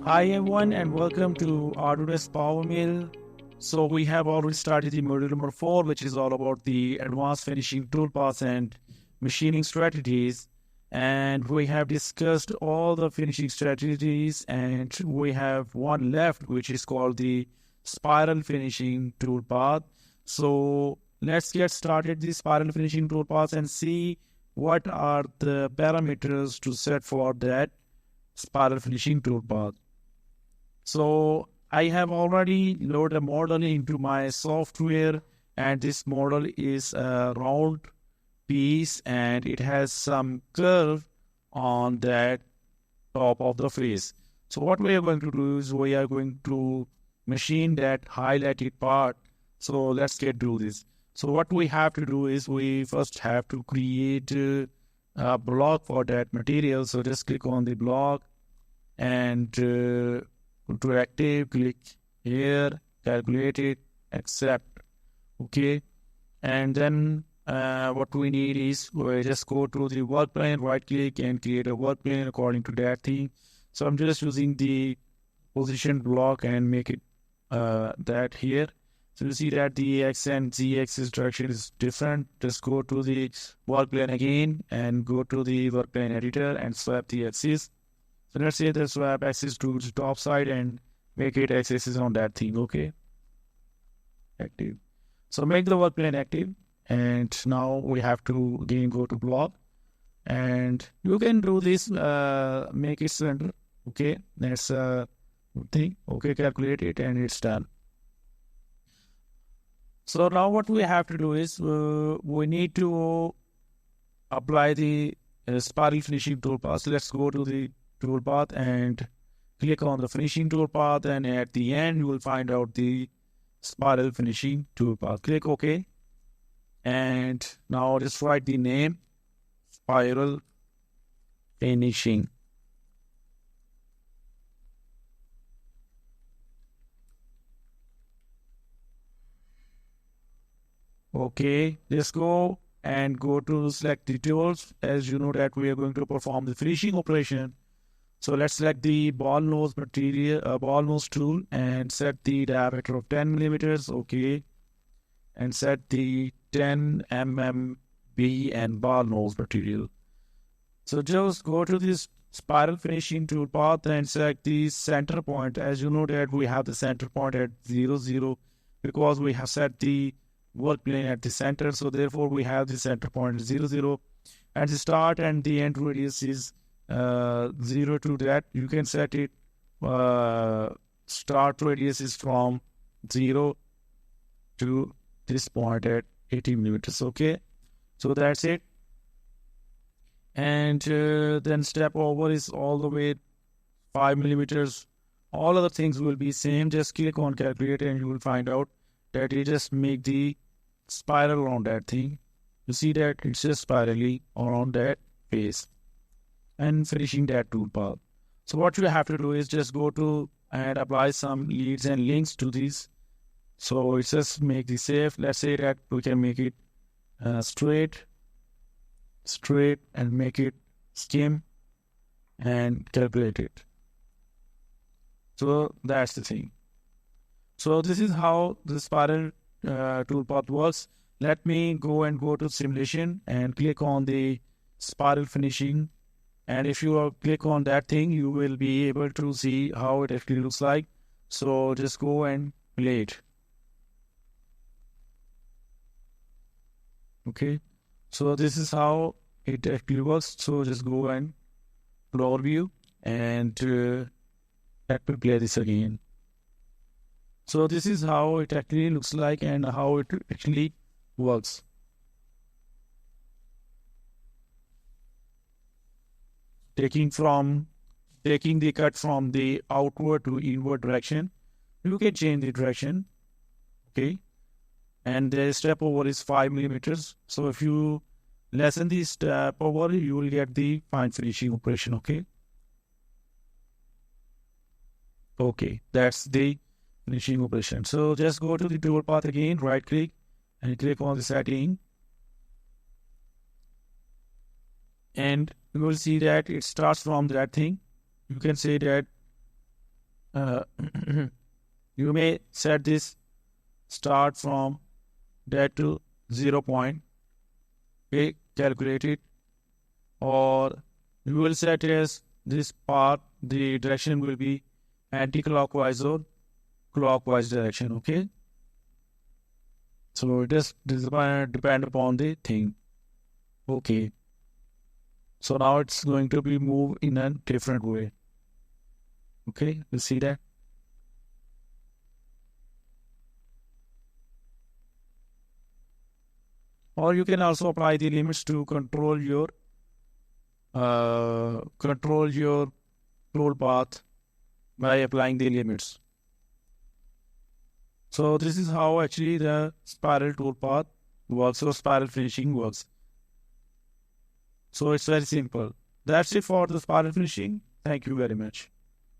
Hi everyone and welcome to Autodesk PowerMill. So we have already started the module number 4, which is all about the advanced finishing toolpaths and machining strategies. And we have discussed all the finishing strategies, and we have one left, which is called the spiral finishing toolpath. So let's get started the spiral finishing toolpaths and see what are the parameters to set for that spiral finishing toolpath. So I have already loaded a model into my software, and this model is a round piece and it has some curve on that top of the face. So what we are going to do is we are going to machine that highlighted part. So let's get do this. So what we have to do is we first have to create a block for that material. So just click on the block and go to active, click here, calculate it, accept. Okay, and then what we need is we just go to the workplane, right click and create a workplane according to that thing. So I'm just using the position block and make it that here. So you see that the X and Z axis direction is different. Just go to the workplane again and go to the workplane editor and swap the axis. So let's say the swap axis to the top side and make it axis on that thing. Okay, active. So make the workplane active, and now we have to again go to block, and you can do this. Make it center. Okay, that's a thing. Okay, calculate it, and it's done. So now what we have to do is we need to apply the spiral finishing toolpath. So let's go to the toolpath and click on the finishing toolpath, and at the end you will find out the spiral finishing toolpath. Click OK, and now just write the name spiral finishing. Okay, let's go and go to select the tools. As you know that we are going to perform the finishing operation. So let's select the Ballnose material, Ballnose tool, and set the diameter of 10 millimeters. Okay, and set the 10 mm B and Ballnose material. So just go to this spiral finishing toolpath and select the center point. As you know that we have the center point at 0, 0 because we have set the work plane at the center. So therefore we have the center point 0, 0, and the start and the end radius is 0 to that. You can set it start radius is from 0 to this point at 80 millimeters. Okay, so that's it. And then Stepover is all the way 5 millimeters. All other things will be same. Just click on calculate and you will find out that you just make the spiral around that thing. You see that it's just spirally around that face and finishing that toolpath. So what you have to do is just go to and apply some leads and links to these. So it's just make the safe. Let's say that we can make it straight and make it skim and calculate it. So that's the thing. So this is how the spiral toolpath works. Let me go to simulation and click on the spiral finishing. And if you click on that thing, you will be able to see how it actually looks like. So just go and play it. Okay. So this is how it actually works. So just go and floor view and let me play this again. So this is how it actually looks like and how it actually works. Taking the cut from the outward to inward direction, you can change the direction. Okay, and the step over is 5 millimeters. So if you lessen the step over, you will get the fine finishing operation. Okay, that's the finishing operation. So just go to the toolpath again, right click and click on the setting, and you will see that it starts from that thing. You can say that uh, you may set this start from that to 0 point. Okay, calculate it, or you will set as this part, the direction will be anti-clockwise or clockwise direction. Okay, so it is depend upon the thing. Okay, so now it's going to be moved in a different way. Okay, you see that? Or you can also apply the limits to control your tool path by applying the limits. So this is how actually the spiral tool path works, or spiral finishing works. So it's very simple. That's it for the spiral finishing. Thank you very much.